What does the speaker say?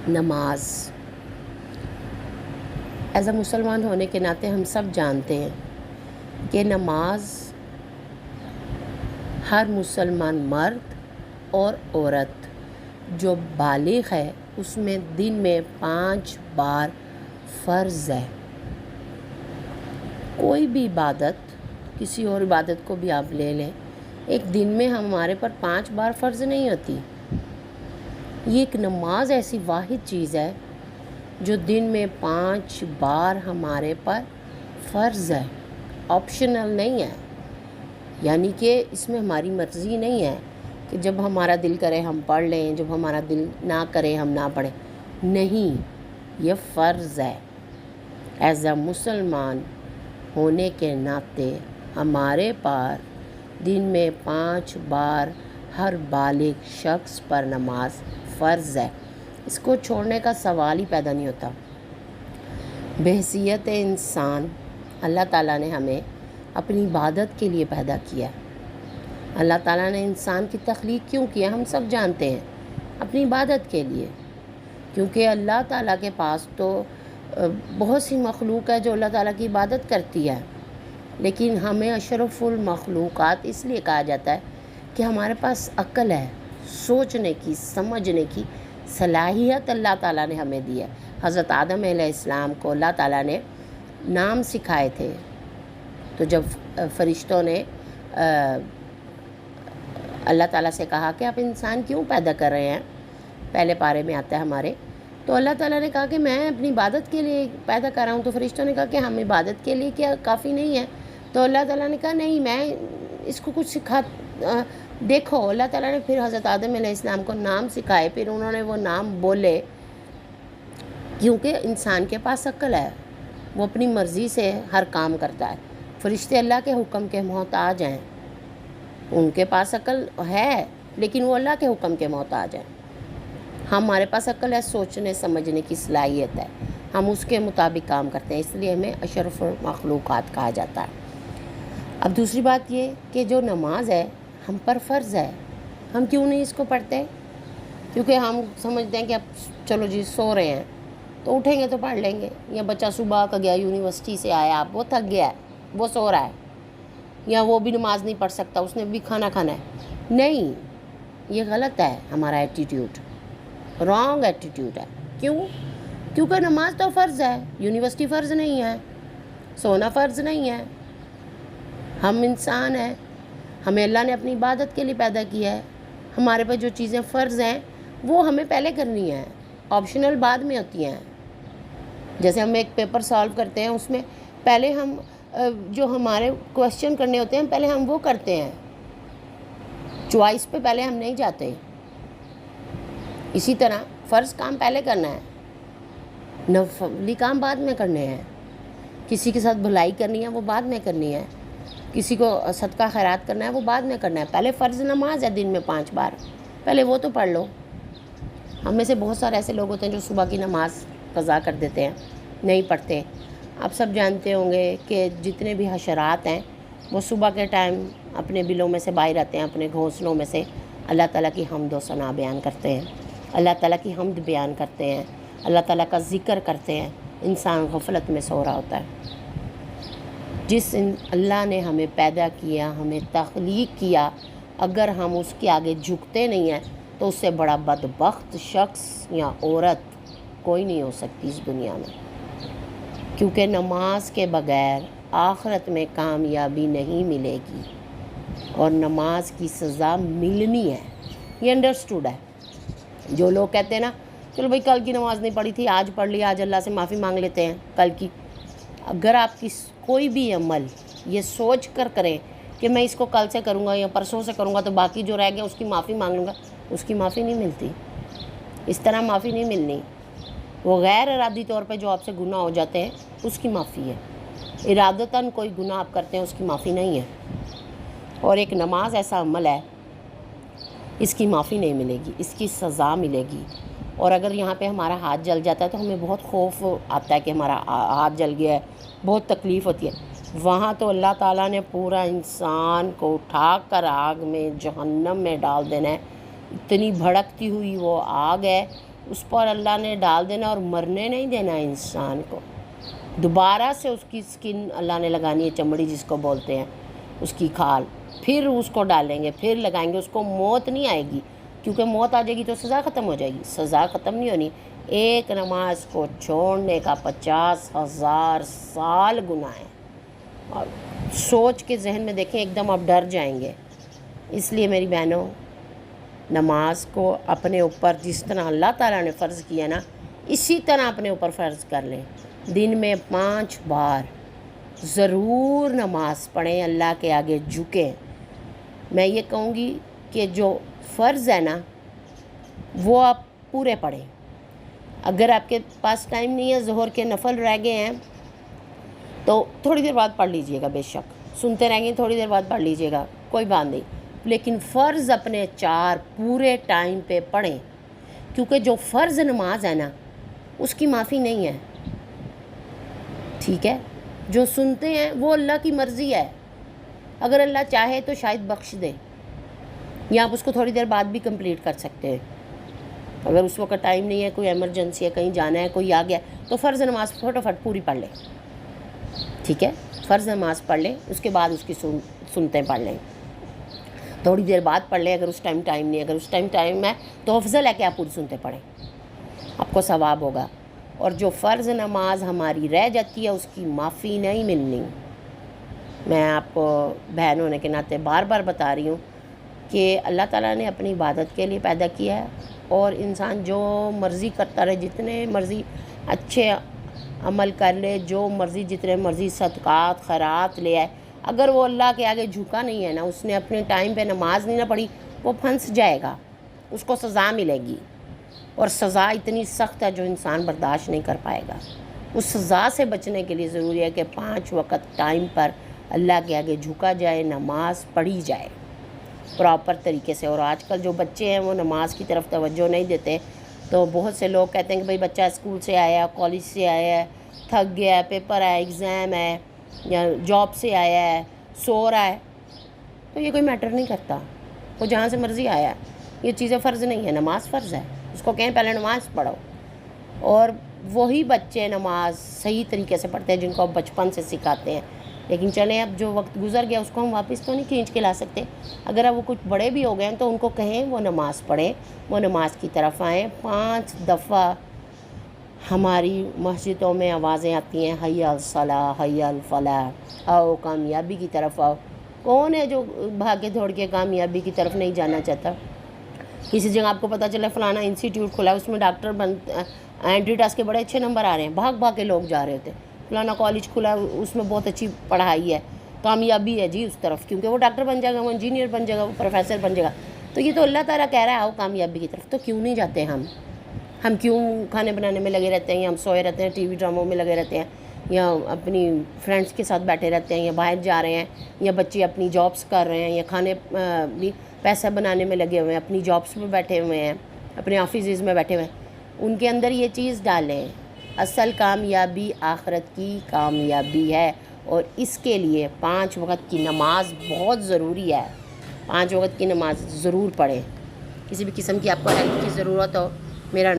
نماز as a مسلمان ہونے کے ناطے ہم سب جانتے ہیں کہ نماز ہر مسلمان مرد اور عورت جو بالغ ہے اس میں دن میں 5 بار فرض ہے۔ کوئی بھی عبادت، کسی اور عبادت کو بھی آپ لے لیں، ایک دن میں ہمارے پر 5 بار فرض نہیں ہوتی۔ یہ ایک نماز ایسی واحد چیز ہے جو دن میں 5 بار ہمارے پر فرض ہے، آپشنل نہیں ہے، یعنی کہ اس میں ہماری مرضی نہیں ہے کہ جب ہمارا دل کرے ہم پڑھ لیں، جب ہمارا دل نہ کرے ہم نہ پڑھیں، نہیں، یہ فرض ہے۔ ایز اے مسلمان ہونے کے ناطے ہمارے پر دن میں 5 بار ہر بالغ شخص پر نماز فرض ہے، اس کو چھوڑنے کا سوال ہی پیدا نہیں ہوتا۔ بحیثیت انسان اللہ تعالیٰ نے ہمیں اپنی عبادت کے لیے پیدا کیا ہے۔ اللہ تعالیٰ نے انسان کی تخلیق کیوں کیا ہم سب جانتے ہیں، اپنی عبادت کے لیے، کیونکہ اللہ تعالیٰ کے پاس تو بہت سی مخلوق ہے جو اللہ تعالیٰ کی عبادت کرتی ہے، لیکن ہمیں اشرف المخلوقات اس لیے کہا جاتا ہے کہ ہمارے پاس عقل ہے، سوچنے کی، سمجھنے کی صلاحیت اللہ تعالیٰ نے ہمیں دی ہے۔ حضرت آدم علیہ السلام کو اللہ تعالیٰ نے نام سکھائے تھے، تو جب فرشتوں نے اللہ تعالیٰ سے کہا کہ آپ انسان کیوں پیدا کر رہے ہیں، پہلے پارے میں آتا ہے ہمارے، تو اللہ تعالیٰ نے کہا کہ میں اپنی عبادت کے لیے پیدا کر رہا ہوں، تو فرشتوں نے کہا کہ ہم عبادت کے لیے کیا کافی نہیں ہے؟ تو اللہ تعالیٰ نے کہا نہیں، میں اس کو کچھ دیکھو، اللہ تعالیٰ نے پھر حضرت آدم علیہ السلام کو نام سکھائے، پھر انہوں نے وہ نام بولے، کیونکہ انسان کے پاس عقل ہے، وہ اپنی مرضی سے ہر کام کرتا ہے۔ فرشتے اللہ کے حکم کے محتاج ہیں، ان کے پاس عقل ہے لیکن وہ اللہ کے حکم کے محتاج ہیں۔ ہمارے پاس عقل ہے، سوچنے سمجھنے کی صلاحیت ہے، ہم اس کے مطابق کام کرتے ہیں، اس لیے ہمیں اشرف المخلوقات کہا جاتا ہے۔ اب دوسری بات یہ کہ جو نماز ہے ہم پر فرض ہے، ہم کیوں نہیں اس کو پڑھتے؟ کیونکہ ہم سمجھتے ہیں کہ اب چلو جی سو رہے ہیں تو اٹھیں گے تو پڑھ لیں گے، یا بچہ صبح کا گیا یونیورسٹی سے آیا، اب وہ تھک گیا ہے، وہ سو رہا ہے، یا وہ بھی نماز نہیں پڑھ سکتا، اس نے بھی کھانا کھانا ہے۔ نہیں، یہ غلط ہے، ہمارا ایٹیٹیوڈ رانگ ایٹیٹیوڈ ہے۔ کیونکہ نماز تو فرض ہے، یونیورسٹی فرض نہیں ہے، سونا فرض نہیں ہے۔ ہم انسان ہیں، ہمیں اللہ نے اپنی عبادت کے لیے پیدا کیا ہے، ہمارے پاس جو چیزیں فرض ہیں وہ ہمیں پہلے کرنی ہیں، آپشنل بعد میں ہوتی ہیں۔ جیسے ہم ایک پیپر سالو کرتے ہیں، اس میں پہلے ہم جو ہمارے کویسچن کرنے ہوتے ہیں پہلے ہم وہ کرتے ہیں، چوائس پہ پہلے ہم نہیں جاتے۔ اسی طرح فرض کام پہلے کرنا ہے، نفلی کام بعد میں کرنے ہیں۔ کسی کے ساتھ بھلائی کرنی ہے وہ بعد میں کرنی ہے، کسی کو صدقہ خیرات کرنا ہے وہ بعد میں کرنا ہے۔ پہلے فرض نماز ہے دن میں 5 بار، پہلے وہ تو پڑھ لو۔ ہم میں سے بہت سارے ایسے لوگ ہوتے ہیں جو صبح کی نماز قضا کر دیتے ہیں، نہیں پڑھتے۔ آپ سب جانتے ہوں گے کہ جتنے بھی حشرات ہیں وہ صبح کے ٹائم اپنے بلوں میں سے باہر آتے ہیں، اپنے گھونسلوں میں سے اللہ تعالیٰ کی حمد و ثنا بیان کرتے ہیں، اللہ تعالیٰ کی حمد بیان کرتے ہیں، اللہ تعالیٰ کا ذکر کرتے ہیں۔ انسان غفلت میں سو رہا ہوتا ہے۔ جس اللہ نے ہمیں پیدا کیا، ہمیں تخلیق کیا، اگر ہم اس کے آگے جھکتے نہیں ہیں تو اس سے بڑا بدبخت شخص یا عورت کوئی نہیں ہو سکتی اس دنیا میں، کیونکہ نماز کے بغیر آخرت میں کامیابی نہیں ملے گی، اور نماز کی سزا ملنی ہے، یہ انڈرسٹوڈ ہے۔ جو لوگ کہتے ہیں نا چلو بھائی کل کی نماز نہیں پڑھی تھی، آج پڑھ لی، آج اللہ سے معافی مانگ لیتے ہیں کل کی، اگر آپ کوئی بھی عمل یہ سوچ کر کریں کہ میں اس کو کل سے کروں گا یا پرسوں سے کروں گا تو باقی جو رہ گیا اس کی معافی مانگ لوں گا، اس کی معافی نہیں ملتی، اس طرح معافی نہیں ملنی۔ وہ غیر ارادی طور پہ جو آپ سے گناہ ہو جاتے ہیں اس کی معافی ہے، ارادتاً کوئی گناہ آپ کرتے ہیں اس کی معافی نہیں ہے۔ اور ایک نماز ایسا عمل ہے، اس کی معافی نہیں ملے گی، اس کی سزا ملے گی۔ اور اگر یہاں پہ ہمارا ہاتھ جل جاتا ہے تو ہمیں بہت خوف آتا ہے کہ ہمارا ہاتھ جل گیا ہے، بہت تکلیف ہوتی ہے۔ وہاں تو اللہ تعالیٰ نے پورا انسان کو اٹھا کر آگ میں جہنم میں ڈال دینا ہے، اتنی بھڑکتی ہوئی وہ آگ ہے اس پر اللہ نے ڈال دینا اور مرنے نہیں دینا انسان کو. دوبارہ سے اس کی سکن اللہ نے لگانی ہے، چمڑی جس کو بولتے ہیں، اس کی کھال، پھر اس کو ڈالیں گے، پھر لگائیں گے. اس کو موت نہیں آئے گی، کیونکہ موت آ جائے گی تو سزا ختم ہو جائے گی. سزا ختم نہیں ہونی. ایک نماز کو چھوڑنے کا 50,000 سال گناہ ہے. اور سوچ کے ذہن میں دیکھیں، ایک دم آپ ڈر جائیں گے. اس لیے میری بہنوں، نماز کو اپنے اوپر جس طرح اللہ تعالیٰ نے فرض کیا نا، اسی طرح اپنے اوپر فرض کر لیں. دن میں 5 بار ضرور نماز پڑھیں، اللہ کے آگے جھکیں. میں یہ کہوں گی کہ جو فرض ہے نا وہ آپ پورے پڑھیں. اگر آپ کے پاس ٹائم نہیں ہے، ظہر کے نفل رہ گئے ہیں تو تھوڑی دیر بعد پڑھ لیجئے گا. بے شک سنتے رہیں گے، تھوڑی دیر بعد پڑھ لیجئے گا، کوئی بات نہیں. لیکن فرض اپنے 4 پورے ٹائم پہ پڑھیں، کیونکہ جو فرض نماز ہے نا اس کی معافی نہیں ہے. ٹھیک ہے، جو سنتے ہیں وہ اللہ کی مرضی ہے. اگر اللہ چاہے تو شاید بخش دے، یا آپ اس کو تھوڑی دیر بعد بھی کمپلیٹ کر سکتے ہیں. اگر اس وقت ٹائم نہیں ہے، کوئی ایمرجنسی ہے، کہیں جانا ہے، کوئی آ گیا، تو فرض نماز فٹافٹ پوری پڑھ لیں. ٹھیک ہے، فرض نماز پڑھ لیں، اس کے بعد اس کی سنتیں پڑھ لیں. تھوڑی دیر بعد پڑھ لیں اگر اس ٹائم نہیں. اگر اس ٹائم ہے تو افضل ہے کہ آپ پوری سنتیں پڑھیں، آپ کو ثواب ہوگا. اور جو فرض نماز ہماری رہ جاتی ہے اس کی معافی نہیں ملنی. میں آپ کو بہن ہونے کے ناطے بار بار بتا رہی ہوں کہ اللہ تعالیٰ نے اپنی عبادت کے لیے پیدا کیا ہے، اور انسان جو مرضی کرتا رہے، جتنے مرضی اچھے عمل کر لے، جو مرضی جتنے مرضی صدقات خیرات لے آئے، اگر وہ اللہ کے آگے جھکا نہیں ہے نا، اس نے اپنے ٹائم پہ نماز نہیں نہ پڑھی، وہ پھنس جائے گا، اس کو سزا ملے گی. اور سزا اتنی سخت ہے جو انسان برداشت نہیں کر پائے گا. اس سزا سے بچنے کے لیے ضروری ہے کہ 5 وقت ٹائم پر اللہ کے آگے جھکا جائے، نماز پڑھی جائے پراپر طریقے سے. اور آج کل جو بچے ہیں وہ نماز کی طرف توجہ نہیں دیتے. تو بہت سے لوگ کہتے ہیں کہ بھئی بچہ اسکول سے آیا ہے، کالج سے آیا ہے، تھک گیا ہے، پیپر ہے، ایگزام ہے، یا جاب سے آیا ہے، سو رہا ہے. تو یہ کوئی میٹر نہیں کرتا، وہ جہاں سے مرضی آیا ہے. یہ چیزیں فرض نہیں ہے، نماز فرض ہے. اس کو کہیں پہلے نماز پڑھو. اور وہی بچے نماز صحیح طریقے سے پڑھتے ہیں جن کو آپ بچپن سے سکھاتے ہیں. لیکن چلیں، اب جو وقت گزر گیا اس کو ہم واپس تو نہیں کھینچ کے لا سکتے. اگر اب وہ کچھ بڑے بھی ہو گئے ہیں تو ان کو کہیں وہ نماز پڑھیں، وہ نماز کی طرف آئیں. 5 دفعہ ہماری مسجدوں میں آوازیں آتی ہیں، حی الصلاۃ، حی الفلاح، آؤ کامیابی کی طرف آؤ. کون ہے جو بھاگے دوڑ کے کامیابی کی طرف نہیں جانا چاہتا؟ کسی جگہ آپ کو پتہ چلا فلانا انسٹیٹیوٹ کھلا ہے، اس میں ڈاکٹر اینٹری ٹیسٹ کے بڑے اچھے نمبر آ رہے ہیں، بھاگ کے لوگ جا رہے ہوتے ہیں. فلانا کالج کھلا ہے، اس میں بہت اچھی پڑھائی ہے، کامیابی ہے جی اس طرف، کیونکہ وہ ڈاکٹر بن جائے گا، وہ انجینئر بن جائے گا، وہ پروفیسر بن جائے گا. تو یہ تو اللہ تعالیٰ کہہ رہا ہے آؤ کامیابی کی طرف. تو کیوں نہیں جاتے ہم کیوں کھانے بنانے میں لگے رہتے ہیں، یا ہم سوئے رہتے ہیں، ٹی وی ڈراموں میں لگے رہتے ہیں، یا اپنی فرینڈس کے ساتھ بیٹھے رہتے ہیں، یا باہر جا رہے ہیں، یا بچے اپنی جابس کر رہے ہیں، یا کھانے بھی پیسہ بنانے میں لگے ہوئے ہیں، اپنی جابس میں بیٹھے ہوئے ہیں، اپنے آفیسز میں بیٹھے ہوئے ہیں. ان کے اندر یہ چیز ڈالیں، اصل کامیابی آخرت کی کامیابی ہے. اور اس کے لیے 5 وقت کی نماز بہت ضروری ہے. 5 وقت کی نماز ضرور پڑھیں. کسی بھی قسم کی آپ کو ہیلپ کی ضرورت ہو، میرا